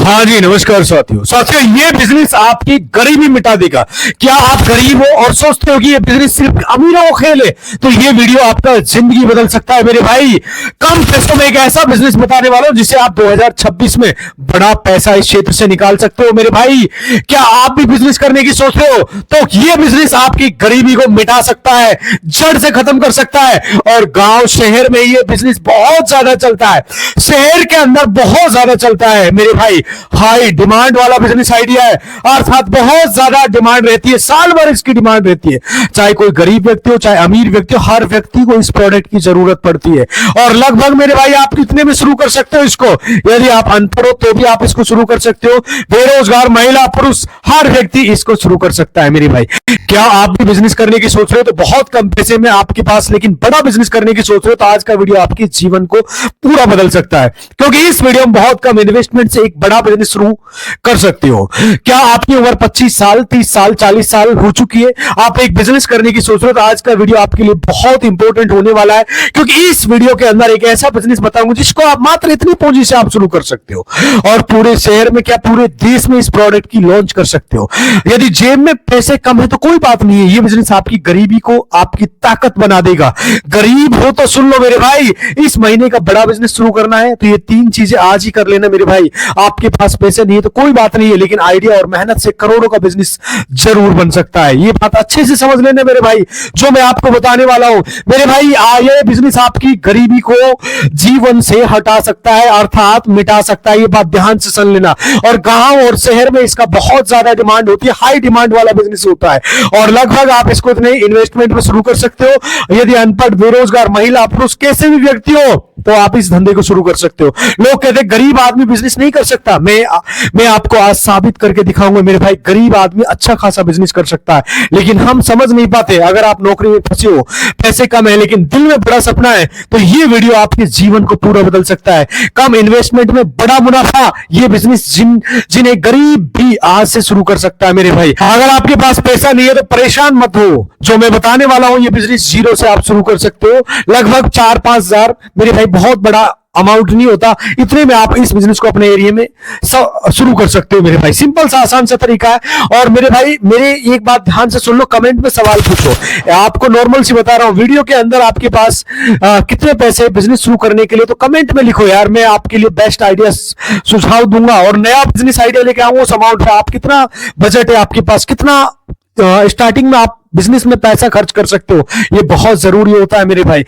हाँ जी, नमस्कार साथियों। साथियों, ये बिजनेस आपकी गरीबी मिटा देगा। क्या आप गरीब हो और सोचते हो कि ये बिजनेस सिर्फ अमीरों को खेल है, तो ये वीडियो आपका जिंदगी बदल सकता है मेरे भाई। कम पैसों में एक ऐसा बिजनेस बताने वाला हूं जिससे आप 2026 में बड़ा पैसा इस क्षेत्र से निकाल सकते हो मेरे भाई। क्या आप भी बिजनेस करने की सोच रहे हो, तो ये बिजनेस आपकी गरीबी को मिटा सकता है, जड़ से खत्म कर सकता है। और गांव शहर में ये बिजनेस बहुत ज्यादा चलता है, शहर के अंदर बहुत ज्यादा चलता है मेरे भाई। हाई डिमांड वाला बिजनेस आइडिया है, अर्थात बहुत ज्यादा डिमांड रहती है, साल भर इसकी डिमांड रहती है। चाहे कोई गरीब व्यक्ति हो, चाहे अमीर व्यक्ति हो, हर व्यक्ति को इस प्रोडक्ट की जरूरत पड़ती है। और लगभग मेरे भाई आप कितने में शुरू कर सकते हो इसको? यदि आप अनपढ़ हो तो भी आप इसको शुरू कर सकते हो। बेरोजगार महिला पुरुष हर व्यक्ति इसको शुरू कर सकता है मेरे भाई। क्या आप भी बिजनेस करने की सोच रहे हो, तो बहुत कम पैसे में आपके पास लेकिन बड़ा बिजनेस करने की सोच रहे हो, तो आज का वीडियो आपके जीवन को पूरा बदल सकता है। क्योंकि इस वीडियो में बहुत कम इन्वेस्टमेंट से एक बड़ा बिजनेस शुरू कर सकते हो। क्या आपकी उम्र 25 साल, 30 साल, 40 साल हो चुकी है, आप एक बिजनेस करने की सोच रहे हो, तो आज का वीडियो आपके लिए बहुत इंपॉर्टेंट होने वाला है। क्योंकि इस वीडियो के अंदर एक ऐसा बिजनेस बताऊंगा जिसको आप मात्र इतनी पूंजी से आप शुरू कर सकते हो और पूरे शहर में, क्या पूरे देश में इस प्रोडक्ट की लॉन्च कर सकते हो। यदि जेब में पैसे कम है तो कोई बात नहीं है, ये बिजनेस आपकी गरीबी को आपकी ताकत बना देगा। गरीब हो तो सुन लो मेरे भाई, इस महीने का बड़ा बिजनेस शुरू करना है तो ये 3 चीजें आज ही कर लेना मेरे भाई। आपके पास पैसे नहीं है तो कोई बात नहीं है, लेकिन आइडिया और मेहनत से करोड़ों का बिजनेस जरूर बन सकता है। ये बात अच्छे से समझ लेना मेरे भाई, जो मैं आपको बताने वाला हूं मेरे भाई। ये बिजनेस आपकी गरीबी को जीवन से हटा सकता है, अर्थात मिटा सकता है। ये बात ध्यान से सुन लेना। और गांव और शहर में इसका बहुत ज्यादा डिमांड होती है, हाई डिमांड वाला बिजनेस होता है। और लगभग आप इसको इतने इन्वेस्टमेंट में शुरू कर सकते हो। यदि अनपढ़, बेरोजगार, महिला, पुरुष, कैसे भी व्यक्ति हो, तो आप इस धंधे को शुरू कर सकते हो। लोग कहते हैं गरीब आदमी बिजनेस नहीं कर सकता, मैं आपको आज साबित करके दिखाऊंगा मेरे भाई। गरीब आदमी अच्छा खासा बिजनेस कर सकता है, लेकिन हम समझ नहीं पाते। अगर आप नौकरी में फंसे हो, पैसे कम है, लेकिन दिल में बड़ा सपना है, तो ये वीडियो आपके जीवन को पूरा बदल सकता है। कम इन्वेस्टमेंट में बड़ा मुनाफा, ये बिजनेस जिन्हें गरीब भी आज से शुरू कर सकता है मेरे भाई। अगर आपके पास पैसा नहीं है तो परेशान मत हो, जो मैं बताने वाला हूं ये बिजनेस जीरो से आप शुरू कर सकते हो। लगभग 4-5 हजार मेरे भाई, बहुत बड़ा अमाउंट नहीं होता, इतने में आप इस बिजनेस को अपने एरिया में शुरू कर सकते हो मेरे भाई। सिंपल सा आसान सा तरीका है। और मेरे भाई, मेरे एक बात ध्यान से सुन लो, कमेंट में सवाल पूछो। आपको नॉर्मल सी बता रहा हूं, वीडियो के अंदर आपके पास कितने पैसे बिजनेस शुरू करने के लिए, तो कमेंट में लिखो यार, मैं आपके लिए बेस्ट आइडिया सुझाव दूंगा और नया बिजनेस आइडिया लेके आऊंगा। उस अमाउंट पे आप कितना बजट है आपके पास, कितना स्टार्टिंग में आप बिजनेस में पैसा खर्च कर सकते हो, ये बहुत जरूरी होता है मेरे भाई।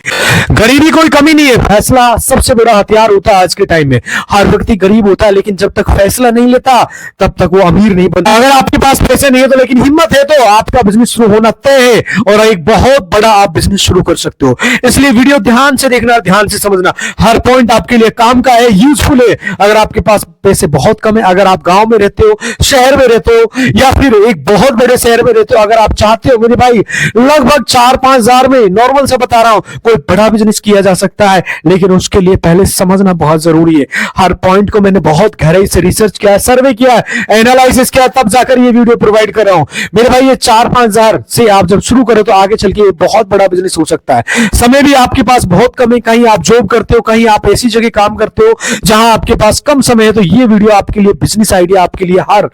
गरीबी कोई कमी नहीं है, फैसला सबसे बड़ा हथियार होता है आज के टाइम में। हर व्यक्ति गरीब होता है, लेकिन जब तक फैसला नहीं लेता तब तक वो अमीर नहीं बनता। अगर आपके पास पैसे नहीं है तो, लेकिन हिम्मत है, तो आपका बिजनेस शुरू होना तय है और एक बहुत बड़ा आप बिजनेस शुरू कर सकते हो। इसलिए वीडियो ध्यान से देखना, ध्यान से समझना, हर पॉइंट आपके लिए काम का है, यूजफुल है। अगर आपके पास पैसे बहुत कम है, अगर आप गांव में रहते हो, शहर में रहते हो, या फिर एक बहुत बड़े शहर में रहते हो, अगर आप चाहते हो मेरे भाई लगभग 4-5 हजार में, नॉर्मल से बता रहा हूं, कोई बड़ा बिजनेस किया जा सकता है, लेकिन उसके लिए पहले समझना बहुत जरूरी है। हर पॉइंट को मैंने बहुत गहराई से रिसर्च किया है, सर्वे किया है, एनालिसिस किया, तब जाकर ये वीडियो प्रोवाइड कर रहा हूं मेरे भाई। ये 4-5 हजार से आप जब शुरू करो तो आगे चल के ये बहुत बड़ा बिजनेस हो सकता है। समय भी आपके पास बहुत कम है, कहीं आप जॉब करते हो, कहीं आप ऐसी जगह काम करते हो जहां आपके पास कम समय है, तो ये वीडियो आपके लिए, बिजनेस आइडिया आपके लिए हर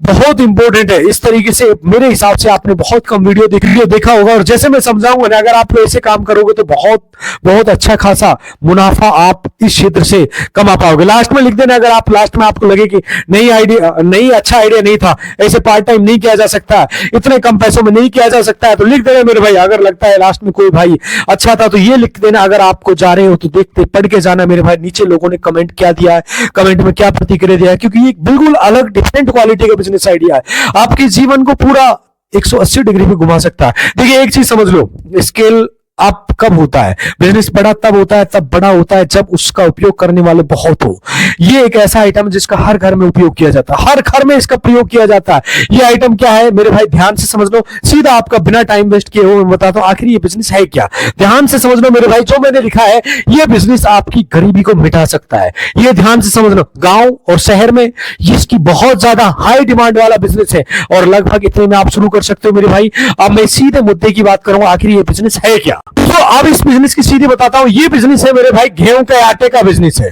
बहुत इंपॉर्टेंट है। इस तरीके से मेरे हिसाब से आपने बहुत कम वीडियो देखा होगा, और जैसे मैं समझाऊंगा ना, अगर आप ऐसे काम करोगे तो बहुत बहुत अच्छा खासा मुनाफा आप इस क्षेत्र से कमा पाओगे। लास्ट में लिख देना, अगर आप लास्ट में आपको लगे कि नहीं अच्छा आइडिया नहीं था, ऐसे पार्ट टाइम नहीं किया जा सकता, इतने कम पैसों में नहीं किया जा सकता है, तो लिख देना मेरे भाई। अगर लगता है लास्ट में कोई भाई अच्छा था तो ये लिख देना। अगर आपको जा रहे हो तो देखते पढ़ के जाना मेरे भाई, नीचे लोगों ने कमेंट क्या दिया है, कमेंट में क्या प्रतिक्रिया दिया है, क्योंकि ये बिल्कुल अलग डिफरेंट क्वालिटी का बिजनेस आइडिया है, आपके जीवन को पूरा 180 डिग्री पे घुमा सकता है। देखिए एक चीज समझ लो, स्केल आप कब होता है, बिजनेस बड़ा तब होता है, तब बड़ा होता है जब उसका उपयोग करने वाले बहुत हो। ये एक ऐसा आइटम है जिसका हर घर में उपयोग किया जाता है, हर घर में इसका प्रयोग किया जाता है। ये आइटम क्या है मेरे भाई, ध्यान से समझ लो, सीधा आपका बिना टाइम वेस्ट किए हुए मैं बताता हूं आखिर ये बिजनेस है क्या। ध्यान से समझ लो मेरे भाई, जो मैंने लिखा है, ये बिजनेस आपकी गरीबी को मिटा सकता है। ये ध्यान से समझ लो, गांव और शहर में इसकी बहुत ज्यादा हाई डिमांड वाला बिजनेस है और लगभग इतने में आप शुरू कर सकते हो मेरे भाई। अब मैं सीधे मुद्दे की बात करूंगा, आखिर ये बिजनेस है क्या। तो अब इस बिजनेस की सीधी बताता हूं, ये बिजनेस है मेरे भाई गेहूं के आटे का बिजनेस है।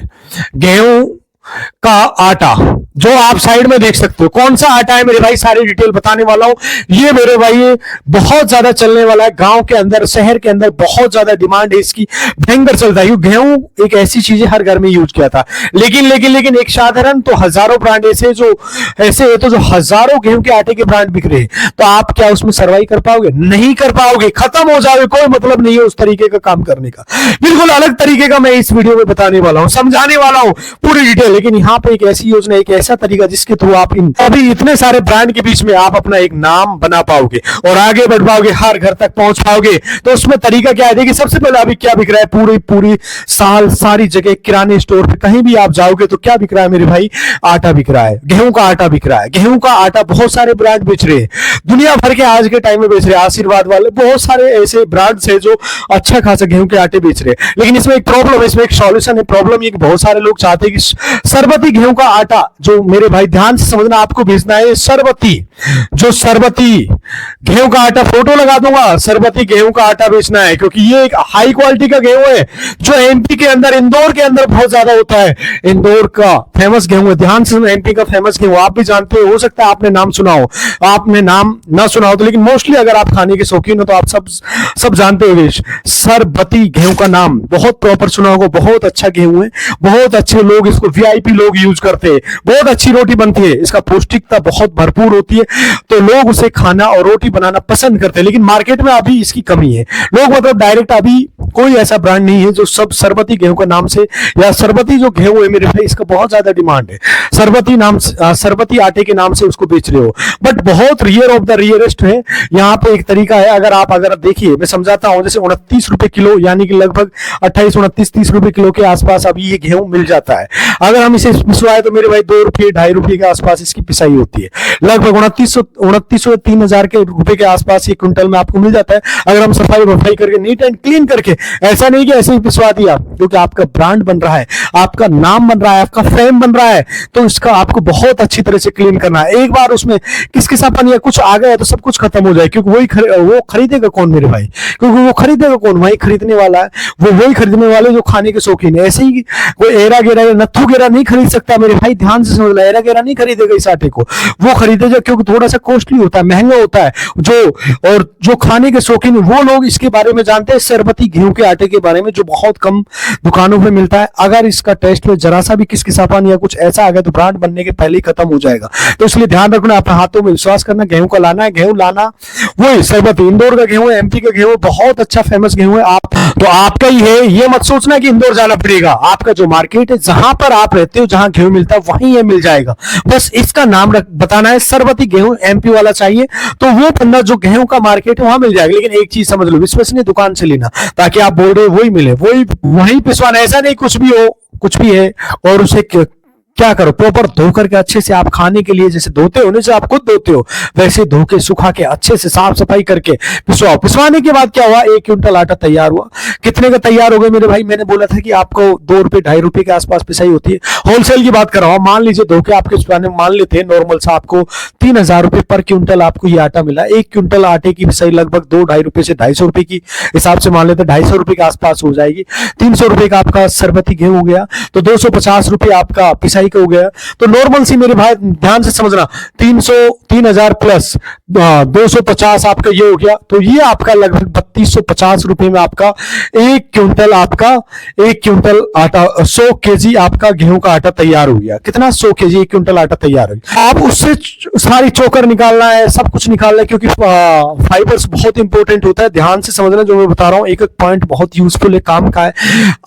गेहूं का आटा, जो आप साइड में देख सकते हो, कौन सा आटा है मेरे भाई, सारी डिटेल बताने वाला हूं। ये मेरे भाई बहुत ज्यादा चलने वाला है, गांव के अंदर शहर के अंदर बहुत ज्यादा डिमांड है इसकी, भयंकर चलता है। गेहूं एक ऐसी चीज है हर घर में यूज किया था, लेकिन एक साधारण तो हजारों ब्रांड ऐसे है तो जो हजारों गेहूं के आटे के ब्रांड बिक रहे हैं, तो आप क्या उसमें सर्वाइव कर पाओगे? नहीं कर पाओगे, खत्म हो जाओगे, कोई मतलब नहीं है उस तरीके का काम करने का। बिल्कुल अलग तरीके का मैं इस वीडियो में बताने वाला हूं, समझाने वाला हूं पूरी डिटेल। लेकिन यहाँ पे एक ऐसी योजना, एक ऐसा तरीका जिसके थ्रू आप अभी इतने सारे ब्रांड के बीच में आप अपना एक नाम बना पाओगे और आगे बढ़ पाओगे, हर घर तक पहुंच पाओगे। तो उसमें तरीका क्या है, देखिए सबसे पहले अभी क्या बिक रहा है, पूरी साल सारी जगह किराने स्टोर पे कहीं भी आप जाओगे तो क्या बिक रहा है मेरे भाई, आटा बिक रहा है, गेहूं का आटा बिक रहा है। गेहूं का आटा बहुत सारे ब्रांड बेच रहे हैं, दुनिया भर के आज के टाइम में बेच रहे हैं, आशीर्वाद वाले बहुत सारे ऐसे ब्रांड्स है जो अच्छा खासा गेहूं के आटे बेच रहे हैं। लेकिन इसमें एक प्रॉब्लम है, इसमें एक सॉल्यूशन है। प्रॉब्लम ये कि बहुत सारे लोग चाहते हैं कि शरबती गेहूं का आटा, जो मेरे भाई ध्यान से समझना, आपको बेचना है शरबती, जो शरबती गेहूं का आटा, फोटो लगा दूंगा, शरबती गेहूं का आटा बेचना है, क्योंकि ये एक हाई क्वालिटी का गेहूं है जो एमपी के अंदर, इंदौर के अंदर बहुत ज्यादा होता है। इंदौर का फेमस गेहूं है, ध्यान से, एमपी का फेमस गेहूं आप भी जानते हो सकता है आपने नाम सुना हो, आपने नाम ना सुना हो तो, लेकिन मोस्टली अगर आप खाने के शौकीन हो तो आप सब जानते होंगे। शरबती गेहूं का नाम बहुत प्रॉपर सुना होगा, बहुत अच्छा गेहूं है, बहुत अच्छे लोग इसको, वीआईपी लोग यूज करते हैं, बहुत अच्छी रोटी बनती है, इसका पौष्टिकता बहुत भरपूर होती है, तो लोग उसे खाना और रोटी बनाना पसंद करते हैं। लेकिन मार्केट में अभी इसकी कमी है, लोग मतलब डायरेक्ट अभी कोई ऐसा ब्रांड नहीं है जो सब शरबती गेहूं का नाम से, या शरबती जो गेहूं है मेरे भाई इसका बहुत ज्यादा डिमांड है, शरबती नाम, शरबती आटे के नाम से उसको बेच रहे हो, बट बहुत रियर ऑफ द रियरेस्ट है। यहाँ पे एक तरीका है, अगर देखिए मैं समझाता हूं, जैसे 29 रुपए किलो, यानी कि लगभग 28, 29, 30 रुपए किलो के आसपास अभी ये गेहूं मिल जाता है। अगर हम इसे पिसवाए तो मेरे भाई 2 रुपए 2.5 रुपए के आसपास इसकी पिसाई होती है, लगभग 2900 3,000 के रुपए के आसपास ये क्विंटल में आपको मिल जाता है। अगर हम सफाई वफाई करके, नीट एंड क्लीन करके, ऐसा नहीं कि ऐसे ही पिसवा दिया, क्योंकि आपका ब्रांड बन रहा है, आपका नाम बन रहा है, आपका फेम बन रहा है, तो इसका आपको बहुत अच्छी तरह से क्लीन करना है। एक बार उसमें किसकिसापन या कुछ आ गया तो सब कुछ खत्म हो जाए, क्योंकि वो खरीदेगा कौन मेरे भाई, क्योंकि वो खरीदेगा कौन, वही खरीदने वाला है, वो वही खरीदने वाले जो खाने के शौकीन है। ऐसे ही कोई एरा गेरा या नत्थू गेरा नहीं खरीद सकता मेरे भाई, ध्यान से समझ लो, एरा गेरा नहीं खरीदेगा इस आटे को, वो खरीदेगा क्योंकि थोड़ा सा कॉस्टली होता है, महंगा होता है। जो खाने के शौकीन वो लोग इसके बारे में जानते हैं, शरबती गेहूं के आटे के बारे में, जो बहुत कम दुकानों पे मिलता है। अगर इसका टेस्ट में जरा सा भी किसकिसापन या कुछ ऐसा आ गया तो ब्रांड बनने के पहले ही खत्म हो जाएगा। तो इसलिए ध्यान रखना, अपने हाथों में विश्वास करना, गेहूं का लाना है, गेहूं लाना वही शरबती, इंदौर का गेहूं है, एमपी का गेहूं, बहुत अच्छा फेमस गेहूं है। आप तो आपका ही है, ये मत सोचना कि इंदौर जाना पड़ेगा, आपका जो मार्केट है, जहां पर आप रहते हो, जहां गेहूं मिलता है वहीं ये मिल जाएगा। बस इसका नाम बताना है, शरबती गेहूं एमपी वाला चाहिए, तो वो बंदा जो गेहूं का मार्केट है वहां मिल जाएगा। लेकिन एक चीज समझ लो, विश्वसनीय दुकान से लेना, ताकि आप बोल रहे वही मिले, वही पिसवाना, ऐसा नहीं कुछ भी हो, कुछ भी है और उसे क्या करो, प्रॉपर धो करके अच्छे से आप खाने के लिए जैसे धोते हो, जैसे आप खुद धोते हो वैसे धो के सुखा के अच्छे से साफ सफाई करके पिसवाओ। पिसवाने के बाद क्या हुआ, 1 क्विंटल आटा तैयार हुआ। कितने का तैयार हो गया मेरे भाई, मैंने बोला था कि आपको 2 रुपए 2.5 रुपए के आसपास पिसाई होती है। होलसेल की बात कर रहा हूं, मान लीजिए धो के आपके पिसवाने, मान लेते हैं नॉर्मल सा आपको 3,000 रुपए पर क्विंटल आपको ये आटा मिला। 1 क्विंटल आटे की पिसाई लगभग 2-2.5 रुपए से 250 रुपए की हिसाब से मान लेते, 250 रुपए के आसपास हो जाएगी। 300 रुपए का आपका शरबती गेहूं हो गया, तो 250 रुपए आपका पिसाई का हो गया। तो नॉर्मल सी मेरे भाई ध्यान से समझना, 3,000 प्लस 250 आपका ये हो गया, तो ये आपका लगभग 3250 रुपए में आपका 1 क्विंटल आटा, 100 केजी आपका गेहूं का आटा तैयार हो गया। कितना, 100 केजी 1 क्विंटल आटा तैयार हो गया। आप उससे सारी चोकर निकालना है, सब कुछ निकालना है, क्योंकि फाइबर्स बहुत इंपॉर्टेंट होता है। ध्यान से समझना जो मैं बता रहा हूँ, एक एक पॉइंट बहुत यूजफुल है, काम का है।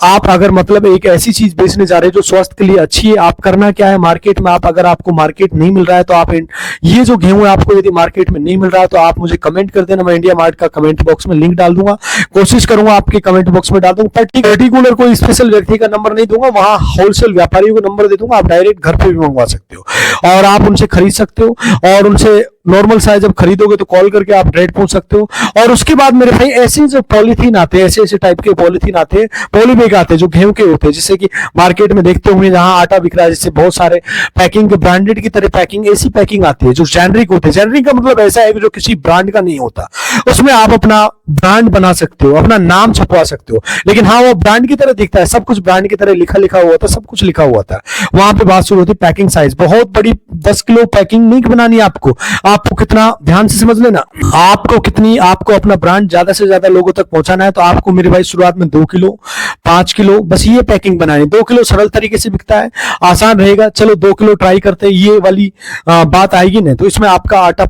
आप अगर मतलब एक ऐसी चीज बेचने जा रहे हैं जो स्वास्थ्य के लिए अच्छी है, आप करना क्या है, मार्केट में आप, अगर आपको मार्केट नहीं मिल रहा है तो आप ये जो गेहूं है आपको यदि मार्केट में नहीं मिल रहा है तो आप मुझे कमेंट कर देना, मैं इंडिया मार्ट का कमेंट बॉक्स में लिंक डाल दूंगा, कोशिश करूंगा आपके कमेंट बॉक्स में डाल दूंगा। पर्टिकुलर कोई स्पेशल व्यक्ति का नंबर नहीं दूंगा, वहां होलसेल व्यापारियों को नंबर दे दूंगा, आप डायरेक्ट घर पे भी मंगवा सकते हो और आप उनसे खरीद सकते हो और उनसे नॉर्मल साइज जब खरीदोगे तो कॉल करके आप रेट पूछ सकते हो। और उसके बाद मेरे भाई ऐसे जो पॉलीथीन आते हैं, ऐसे ऐसे टाइप के पॉलीथीन आते हैं, पॉली बैग आते हैं जो गेहूं के होते हैं, जैसे कि मार्केट में देखते होंगे जहां आटा बिक रहा है, जैसे बहुत सारे पैकिंग के ब्रांडेड की तरह पैकिंग, ऐसी पैकिंग आती है जो जेनरिक होते हैं। जेनरिक का मतलब ऐसा है कि जो किसी ब्रांड का नहीं होता, उसमें आप अपना ब्रांड बना सकते हो, अपना नाम छपवा सकते हो, लेकिन हाँ वो ब्रांड की तरह दिखता है, सब कुछ ब्रांड की तरह लिखा लिखा हुआ था, सब कुछ लिखा हुआ था। वहां पे बात शुरू होती है पैकिंग साइज। बहुत बड़ी 10 किलो पैकिंग नहीं बनानी है आपको, आपको कितना ध्यान से समझ लेना, आपको कितनी, आपको अपना ब्रांड ज्यादा से ज्यादा लोगों तक पहुंचाना है, तो आपको मेरे भाई शुरुआत में 2 किलो 5 किलो बस ये पैकिंग बनानी। 2 किलो सरल तरीके से बिकता है, आसान रहेगा, चलो 2 किलो ट्राई करते हैं, ये वाली बात आएगी नहीं तो इसमें आपका आटा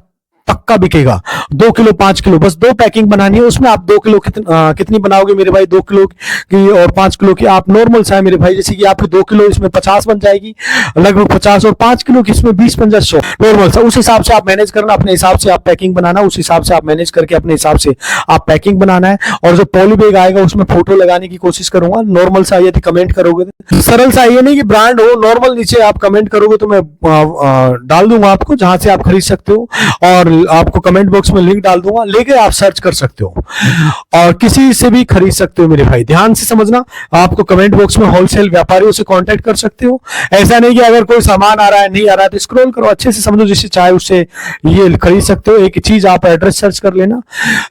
पक्का बिकेगा। 2 किलो 5 किलो बस 2 पैकिंग बनानी है, उसमें आप 2 किलो कितनी बनाओगे मेरे भाई, 2 किलो की और 5 किलो की आप नॉर्मल सा है मेरे भाई, जैसे कि आपकी 2 किलो इसमें 50 बन जाएगी लगभग 50, और 5 किलो की इसमें 20 50 100 नॉर्मल सा। उस हिसाब से आप मैनेज करना, अपने हिसाब से आप पैकिंग बनाना, उस हिसाब से आप मैनेज करके अपने हिसाब से आप पैकिंग बनाना है। और जो पॉली बैग आएगा उसमें फोटो लगाने की कोशिश करूंगा, नॉर्मल सा यदि कमेंट करोगे, सरल सा, ये नहीं कि ब्रांड हो, नॉर्मल नीचे आप कमेंट करोगे तो मैं डाल दूंगा आपको जहां से आप खरीद सकते हो, और आपको कमेंट बॉक्स में लिंक डाल दूंगा, लेके आप सर्च कर सकते हो और किसी से भी खरीद सकते हो मेरे भाई। ध्यान से समझना, आपको कमेंट बॉक्स में होलसेल व्यापारियों से कांटेक्ट कर सकते हो। ऐसा नहीं कि अगर कोई सामान आ रहा है नहीं आ रहा है तो स्क्रॉल करो, अच्छे से समझो, जिससे चाहे उससे ये खरीद सकते हो। एक चीज आप एड्रेस सर्च कर लेना,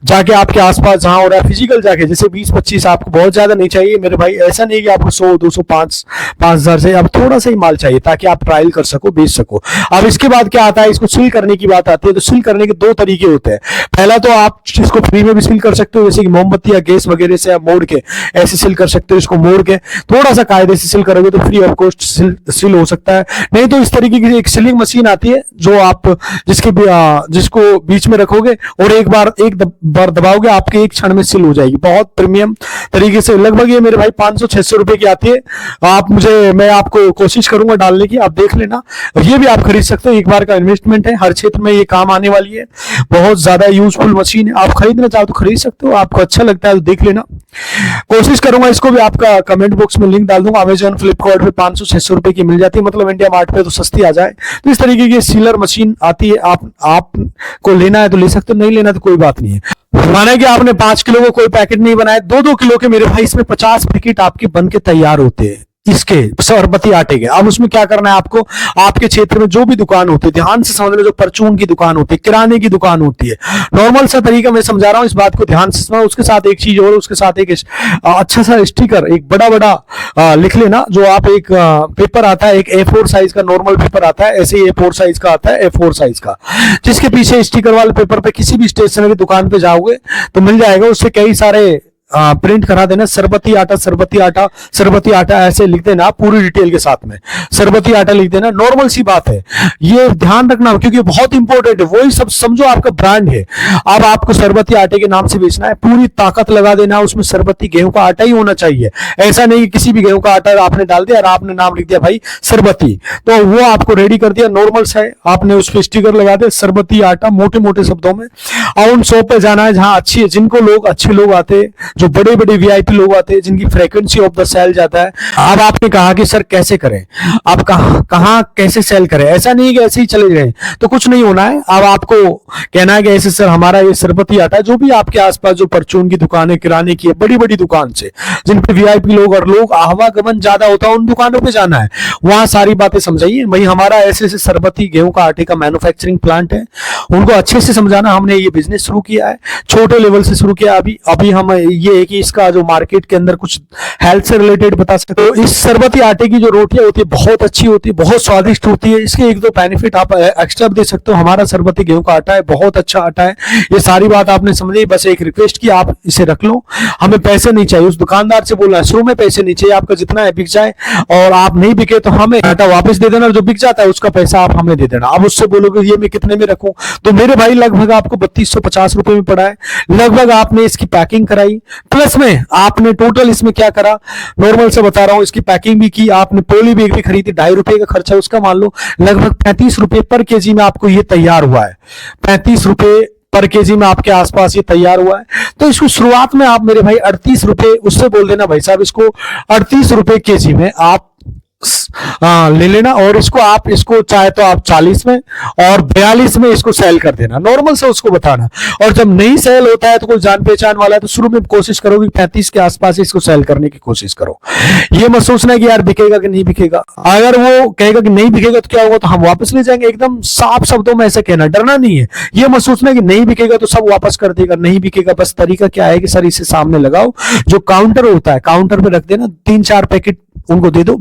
जाके आपके आसपास जहां हो रहा है फिजिकल जाके, जैसे 20-25 आपको बहुत ज्यादा नहीं चाहिए मेरे भाई, ऐसा नहीं कि आपको 100 200 5,000 से, अब थोड़ा सा ही माल चाहिए ताकि आप ट्रायल कर सको, बेच सको। अब इसके बाद क्या आता है, इसको सील करने की बात आती है। तो सील करने के 2 तरीके होते हैं। पहला तो आप इसको फ्री में भी सील कर सकते हो, जैसे कि मोमबत्ती या गैस वगैरह से आप मोड़ के ऐसे सील कर सकते हो। इसको मोड़ के थोड़ा सा कायदे से सील करोगे तो फ्री ऑफ कॉस्ट सील हो सकता है। नहीं तो इस तरीके की एक सीलिंग मशीन आती है जो आप जिसको बीच में रखोगे और एक बार दबाओगे, आपके एक क्षण में सील हो जाएगी, बहुत प्रीमियम तरीके से। लगभग ये मेरे भाई 500-600 रुपए की आती है। मैं आपको कोशिश करूंगा डालने की, आप देख लेना। ये भी आप खरीद सकते हो, एक बार का इन्वेस्टमेंट है, हर क्षेत्र में ये काम आने वाली है, बहुत ज्यादा यूजफुल मशीन है। आप खरीदना चाहो तो खरीद सकते हो, आपको अच्छा लगता है तो देख लेना। कोशिश करूंगा, इसको भी आपका कमेंट बॉक्स में लिंक डाल दूंगा। अमेजन फ्लिपकार्ट पे 500-600 रुपए की मिल जाती है, मतलब इंडिया मार्ट पे तो सस्ती आ जाए। तो इस तरीके की सीलर मशीन आती है, आपको लेना है तो ले सकते हो, नहीं लेना तो कोई बात नहीं है। माने कि आपने 5 किलो को कोई पैकेट नहीं बनाया, 2-2 किलो के मेरे भाई इसमें 50 पैकेट आपके बन के तैयार होते हैं इसके सरबती आटे के। अब उसमें क्या करना है आपको, आपके क्षेत्र में जो भी दुकान होती है, ध्यान से समझ लो, जो परचून की दुकान होती है, किराने की दुकान होती है, नॉर्मल सा तरीका मैं समझा रहा हूं, इस बात को ध्यान से समझो। उसके साथ एक चीज और, उसके साथ एक अच्छा सा स्टिकर, एक बड़ा लिख लेना, जो आप एक पेपर आता है, एक A4 साइज का नॉर्मल पेपर आता है, ऐसे ही A4 साइज का आता है, A4 साइज का, जिसके पीछे स्टिकर वाले पेपर पे किसी भी स्टेशनरी दुकान पे जाओगे तो मिल जाएगा। उससे कई सारे प्रिंट करा देना, सरबती आटा सरबती आटा सरबती आटा ऐसे लिख देना, पूरी डिटेल के साथ में सरबती आटा लिख देना। नॉर्मल सी बात है, ये ध्यान रखना क्योंकि बहुत इंपॉर्टेंट है, वही सब समझो आपका ब्रांड है। अब आपको सरबती आटे के नाम से बेचना है, पूरी ताकत लगा देना, उसमें सरबती गेहूं का आटा ही होना चाहिए। ऐसा नहीं कि किसी भी गेहूं का आटा आपने डाल दिया और आपने नाम लिख दिया भाई सरबती, तो वो आपको रेडी कर दिया, नॉर्मल सा है, आपने उस पर स्टिकर लगा दिया सरबती आटा मोटे मोटे शब्दों में। और उन शॉप पे जाना है जहां अच्छे लोग आते हैं, जो बड़े बड़े वीआईपी लोग आते हैं, जिनकी फ्रीक्वेंसी ऑफ द सेल जाता है। अब आपने कहा कि सर कैसे करें, आप कहां कैसे सेल करें, ऐसा नहीं कि ऐसे ही चले गए तो कुछ नहीं होना है। अब आपको कहना है कि ऐसे सर हमारा ये सरबती आटा है, जो भी आपके आसपास जो परचून की दुकान है, किराने की है, बड़ी बड़ी दुकान से जिन पे वीआईपी लोग और लोग आवागमन ज्यादा होता है, उन दुकानों पे जाना है, वहां सारी बातें समझाइए। भाई हमारा ऐसे ऐसे सरबती गेहूं का आटे का मैन्युफैक्चरिंग प्लांट है, उनको अच्छे से समझाना। हमने ये बिजनेस शुरू किया है, छोटे लेवल से शुरू किया, अभी हम ये कि इसका जो मार्केट के अंदर कुछ हेल्थ से रिलेटेड बता सकते हो। इस सरबती आटे की जो रोटियां होती है बहुत अच्छी होती है, बहुत स्वादिष्ट होती है। इसके 1-2 बेनिफिट आप एक्स्ट्रा दे सकते हो। हमारा सरबती गेहूं का आटा है, बहुत अच्छा आटा है। ये सारी बात आपने समझी, बस एक रिक्वेस्ट की आप इसे रख लो। हमें पैसे नहीं चाहिए, उस दुकानदार से बोलना है शुरू में पैसे नहीं चाहिए, आपका जितना है बिक जाए, और आप नहीं बिके तो हमें आटा वापस दे देना, जो बिक जाता है उसका पैसा आप हमें दे देना। अब उससे बोलोगे ये मैं कितने में रखूं, तो मेरे भाई लगभग आपको 3250 रुपए में पड़ा है। लगभग आपने इसकी पैकिंग कराई, प्लस में आपने टोटल इसमें क्या करा, नॉर्मल से बता रहा हूं, इसकी पैकिंग भी की, आपने पोली बैग भी खरीदी, 2.5 रुपए का खर्चा उसका मान लो, लगभग 35 रुपए पर केजी में आपको ये तैयार हुआ है। 35 रुपए पर केजी में आपके आसपास ये तैयार हुआ है। तो इसको शुरुआत में आप मेरे भाई 38 रुपए, उससे बोल देना भाई साहब इसको 38 रुपए केजी में आप हाँ ले लेना, और इसको चाहे तो आप 40 में और 42 में इसको सेल कर देना, नॉर्मल से उसको बताना। और जब नहीं सेल होता है तो कोई जान पहचान वाला है तो शुरू में कोशिश करो कि 35 के आसपास इसको सेल करने की कोशिश करो। ये मत सोचना कि यार बिकेगा कि नहीं बिकेगा, अगर वो कहेगा कि नहीं बिकेगा तो क्या होगा, तो हम वापस ले जाएंगे। एकदम साफ शब्दों में ऐसे कहना, डरना नहीं है। ये मत सोचना कि नहीं बिकेगा तो सब वापस कर देगा, नहीं बिकेगा। बस तरीका क्या है कि सर इसे सामने लगाओ, जो काउंटर होता है काउंटर पे रख देना, 3-4 पैकेट उनको दे दो,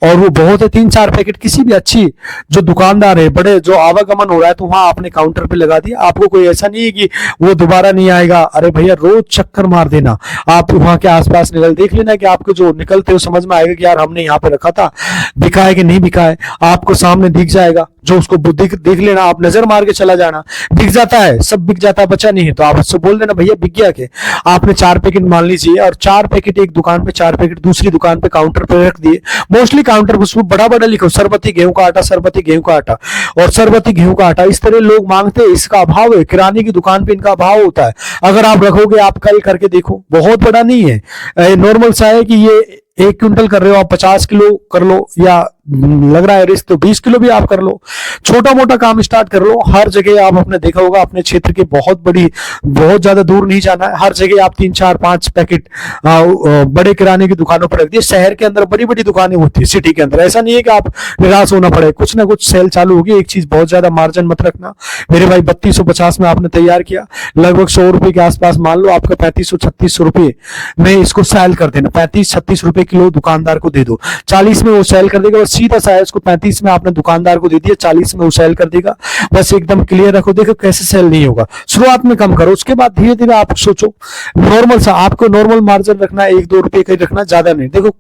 और वो बहुत है 3-4 पैकेट किसी भी अच्छी जो दुकानदार है, बड़े जो आवागमन हो रहा है तो वहां आपने काउंटर पे लगा दिया। आपको कोई ऐसा नहीं है कि वो दोबारा नहीं आएगा, अरे भैया रोज चक्कर मार देना, आप वहां के आसपास निकल देख लेना कि आपको जो निकलते हो समझ में आएगा कि यार हमने यहाँ पे रखा था, बिका है कि नहीं बिका है, आपको सामने दिख जाएगा। जो उसको देख लेना, आप नजर मार के चला जाना, बिक जाता है, सब बिक जाता है, बचा नहीं है तो आप उससे बोल देना भैया बिक गया के। आपने 4 पैकेट मान लीजिए, और 4 पैकेट एक दुकान पे, 4 पैकेट दूसरी दुकान पे काउंटर पे रख दिए। मोस्टली काउंटर पर बड़ा बड़ा लिखो सरबती गेहूं का आटा, सरबती गेहूं का आटा और सरबती गेहूं का आटा, इस तरह लोग मांगते हैं। इसका अभाव है, किराने की दुकान पे इनका अभाव होता है। अगर आप रखोगे, आप कल करके देखो, बहुत बड़ा नहीं है, नॉर्मल सा है कि ये 1 क्विंटल कर रहे हो आप, 50 किलो कर लो, या लग रहा है रिस्क तो 20 किलो भी आप कर लो। छोटा मोटा काम स्टार्ट कर लो। हर जगह आप अपने देखा होगा, अपने क्षेत्र के बहुत ज्यादा दूर नहीं जाना है, हर जगह आप 3-4-5 पैकेट बड़े किराने की दुकानों पर रख दिए। शहर के अंदर बड़ी बड़ी दुकानें होती है, सिटी के अंदर, ऐसा नहीं है कि आप निराश होना पड़े, कुछ ना कुछ सेल चालू होगी। एक चीज, बहुत ज्यादा मार्जिन मत रखना मेरे भाई। 3250 में आपने तैयार किया, लगभग 100 रुपए के आसपास मान लो आपका 3500-3600 रुपए में इसको सेल कर देना। 35-36 रुपए किलो दुकानदार को दे दो, 40 में वो सेल कर देगा। सीधा सा है, इसको 35 में आपने दुकानदार को दे दिया, 40 में वो सेल कर देगा। बस एकदम क्लियर रखो, देखो कैसे सेल नहीं होगा। शुरुआत में कम करो, उसके बाद धीरे धीरे आप सोचो। नॉर्मल सा आपको नॉर्मल मार्जिन रखना है, 1-2 रुपए का रखना, ज्यादा नहीं। देखो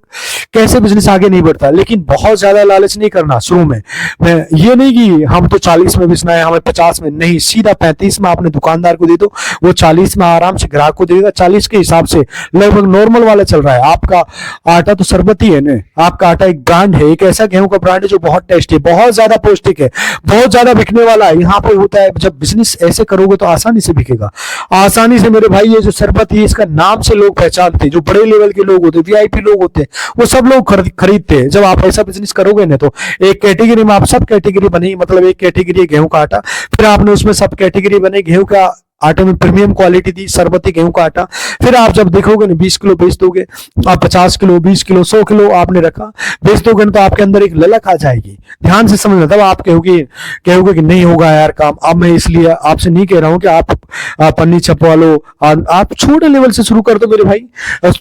कैसे बिजनेस आगे नहीं बढ़ता, लेकिन बहुत ज्यादा लालच नहीं करना शुरू में। ये नहीं कि हम तो 40 में बेचना है, हमें 50 में नहीं, सीधा 35 में आपने दुकानदार को दे दो, वो 40 में आराम से ग्राहक को देगा। 40 के हिसाब से लगभग नॉर्मल वाला चल रहा है। आपका आटा तो सरबती है ना, आपका आटा एक ब्रांड है, एक ऐसा गेहूं का ब्रांड है जो बहुत टेस्टी है, बहुत ज्यादा पौष्टिक है, बहुत ज्यादा बिकने वाला है। यहाँ पे होता है, जब बिजनेस ऐसे करोगे तो आसानी से बिकेगा, आसानी से। मेरे भाई ये जो शरबत है, इसका नाम से लोग पहचानते हैं, जो बड़े लेवल के लोग होते हैं, वीआईपी लोग होते हैं, वो सब लोग खरीदते हैं। जब आप ऐसा बिजनेस करोगे ना, तो एक कैटेगरी में आप सब कैटेगरी बनी, मतलब एक कैटेगरी है गेहूं का आटा, फिर आपने उसमें सब कैटेगरी बने, गेहूं का आटे में प्रीमियम क्वालिटी दी, सरबती गेहूं का आटा। फिर आप जब देखोगे ना 20 किलो बेच दोगे, आप 50 किलो, 20 किलो, 100 किलो आपने रखा, बेच दोगे ना, तो आपके अंदर एक ललक आ जाएगी। ध्यान से समझना, तब आप कहोगे कि नहीं होगा यार काम। अब मैं इसलिए आपसे नहीं कह रहा हूं कि आप पन्नी छपवा लो, आप छोटे लेवल से शुरू कर दो मेरे भाई।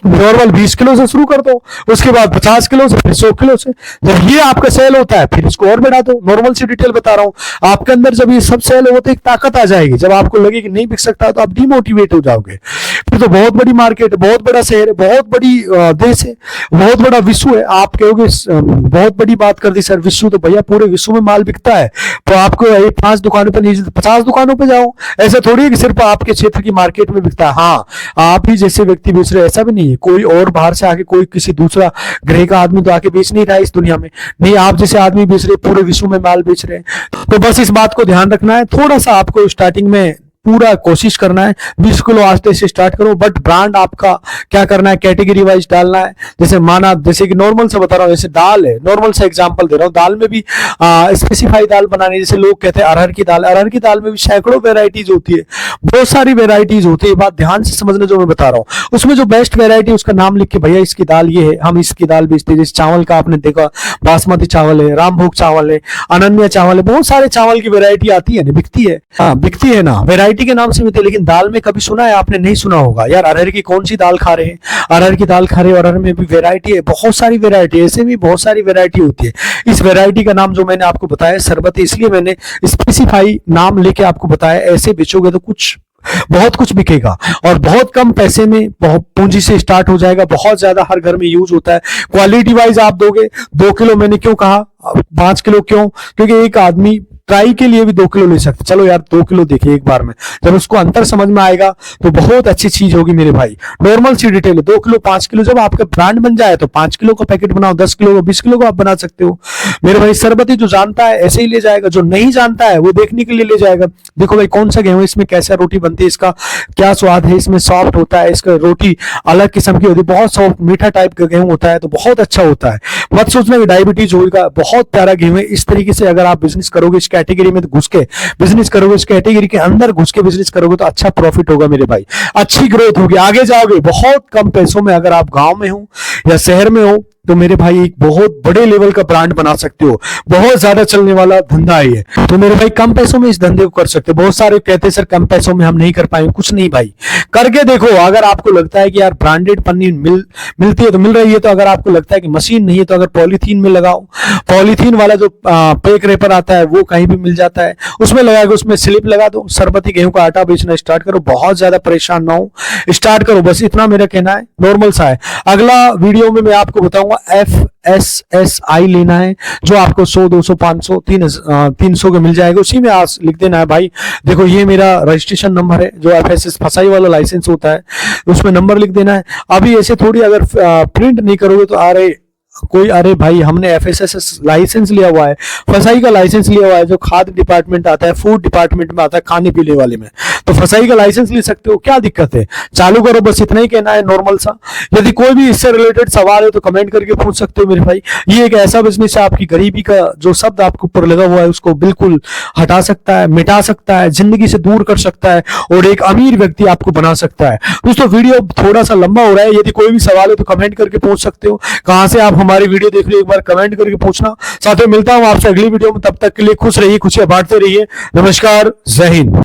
नॉर्मल 20 किलो से शुरू कर दो, उसके बाद 50 किलो से, फिर 100 किलो से। जब ये आपका सेल होता है, फिर इसको और बढ़ा दो। नॉर्मल सी डिटेल बता रहा हूं, आपके अंदर जब ये सब सेल होते एक ताकत आ जाएगी। जब आपको लगे कि नहीं बिक सकता तो आप डिमोटिवेट हो जाओगे। फिर तो बहुत बड़ी मार्केट है, बहुत बड़ा शहर है, बहुत बड़ी देश है, बहुत बड़ा विश्व है। आप कहोगे बहुत बड़ी बात कर दी सर, विश्व तो भैया पूरे विश्व में माल बिकता है, तो आपको 5 दुकानों पर नहीं, 50 दुकानों पर जाओ। ऐसा थोड़ी है कि सिर्फ आपके क्षेत्र की मार्केट में बिकता है। हाँ, आप ही जैसे व्यक्ति बेच रहे, ऐसा भी नहीं है। कोई और बाहर से आके, कोई किसी दूसरा ग्रह का आदमी तो आके बेच नहीं रहा है इस दुनिया में, नहीं, आप जैसे आदमी बेच रहे, पूरे विश्व में माल बेच रहे हैं। तो बस इस बात को ध्यान रखना है। थोड़ा सा आपको स्टार्टिंग में पूरा कोशिश करना है, 20 किलो आस्ते से स्टार्ट करो, बट ब्रांड आपका क्या करना है, कैटेगरी वाइज डालना है। जैसे माना, जैसे कि नॉर्मल से बता रहा हूँ, जैसे दाल है, नॉर्मल से एग्जांपल दे रहा हूँ, दाल में भी स्पेसिफाई दाल बनानी है। जैसे लोग कहते हैं अरहर की दाल, अरहर की दाल में भी सैकड़ों वेराइटीज होती है, बहुत सारी वेराइटीज होती है। बात ध्यान से समझना जो मैं बता रहा हूँ, उसमें जो बेस्ट वेराइटी उसका नाम लिख के, भैया इसकी दाल ये है, हम इसकी दाल बेचते हैं। जैसे चावल का आपने देखा, बासमती चावल है, रामभोग चावल है, अनन्या चावल है, बहुत सारे चावल की वेरायटी आती है ना, बिकती है। हाँ, बिकती है ना, वेरायटी के नाम से मिलती है। लेकिन दाल में कभी सुना है आपने? नहीं सुना होगा यार। अरहर की कौन सी दाल खा रहे हैं? अरहर की दाल खा रहे हैं, अरहर में भी वेरायटी है, बहुत सारी वेरायटी, ऐसे भी बहुत सारी वेरायटी होती है। इस वेरायटी का नाम जो मैंने आपको बताया सरबत, इसलिए मैंने स्पेसिफाई नाम लेके आपको बताया। ऐसे बेचोगे तो बहुत कुछ बिकेगा, और बहुत कम पैसे में, बहुत पूंजी से स्टार्ट हो जाएगा, बहुत ज्यादा हर घर में यूज होता है। क्वालिटी वाइज आप दोगे 2 किलो, मैंने क्यों कहा 5 किलो, क्यों? क्योंकि एक आदमी ट्राई के लिए भी 2 किलो ले सकते। चलो यार 2 किलो देखिए एक बार में, जब उसको अंतर समझ में आएगा तो बहुत अच्छी चीज होगी मेरे भाई। नॉर्मल सी डिटेल है, 2 किलो 5 किलो, जब आपका ब्रांड बन जाए तो 5 किलो का पैकेट बनाओ, 10 किलो का 20 किलो का आप बना सकते हो मेरे भाई। शरबती जो जानता है ऐसे ही ले जाएगा, जो नहीं जानता है वो देखने के लिए ले जाएगा। देखो भाई कौन सा गेहूं, इसमें कैसा रोटी बनती है, इसका क्या स्वाद है, इसमें सॉफ्ट होता है, इसका रोटी अलग किस्म की होती है, बहुत सॉफ्ट मीठा टाइप का गेहूं होता है, तो बहुत अच्छा होता है। मत सोचना कि डायबिटीज होगा, बहुत प्यारा गेहूं है। इस तरीके से अगर आप बिजनेस करोगे, इस कैटेगरी में घुस के बिजनेस करोगे, इस कैटेगरी के अंदर घुस के बिजनेस करोगे तो अच्छा प्रॉफिट होगा मेरे भाई, अच्छी ग्रोथ होगी, आगे जाओगे। बहुत कम पैसों में अगर आप गांव में हो या शहर में हो तो मेरे भाई एक बहुत बड़े लेवल का ब्रांड बना सकते हो, बहुत ज्यादा चलने वाला धंधा है ये। तो मेरे भाई कम पैसों में इस धंधे को कर सकते हो। बहुत सारे कहते हैं सर कम पैसों में हम नहीं कर पाएंगे, कुछ नहीं भाई, करके देखो। अगर आपको लगता है कि यार ब्रांडेड पन्नी मिलती है तो मिल रही है, तो अगर आपको लगता है कि मशीन नहीं है तो अगर पॉलीथीन में लगाओ, पॉलीथीन वाला जो पैक रेपर आता है वो कहीं भी मिल जाता है, उसमें लगा के उसमें स्लिप लगा दो, शरबती गेहूं का आटा बेचना स्टार्ट करो। बहुत ज्यादा परेशान ना हो, स्टार्ट करो, बस इतना मेरा कहना है। नॉर्मल सा है। अगला वीडियो में मैं आपको बताऊंगा FSSI लेना है, जो आपको 100 200 500 300 के मिल जाएगा, उसी में आज लिख देना है भाई। देखो ये मेरा रजिस्ट्रेशन नंबर है, जो FSSI वाला लाइसेंस होता है उसमें नंबर लिख देना है। अभी ऐसे थोड़ी अगर प्रिंट नहीं करोगे तो अरे भाई हमने FSSS लाइसेंस लिया हुआ है, फसाई का लाइसेंस लिया हुआ है, जो खाद्य डिपार्टमेंट आता है, फूड डिपार्टमेंट में आता है, खाने पीने वाले में, तो फसाई का लाइसेंस ले सकते हो, क्या दिक्कत है, चालू करो, बस इतना ही कहना है नॉर्मल सा। यदि कोई भी इससे रिलेटेड सवाल है तो कमेंट करके पूछ सकते हो मेरे भाई। ये एक ऐसा बिजनेस है, आपकी गरीबी का जो शब्द आपके ऊपर लगा हुआ है उसको बिल्कुल हटा सकता है, मिटा सकता है, जिंदगी से दूर कर सकता है और एक अमीर व्यक्ति आपको बना सकता है। दोस्तों वीडियो थोड़ा सा लंबा हो रहा है, यदि कोई भी सवाल है तो कमेंट करके पूछ सकते हो। कहां से आप हमारी वीडियो देख रहे हो एक बार कमेंट करके पूछना। साथ में मिलता हूं आपसे अगली वीडियो में, तब तक के लिए खुश रहिए, खुशियां बांटते रहिए। नमस्कार, जय हिंद।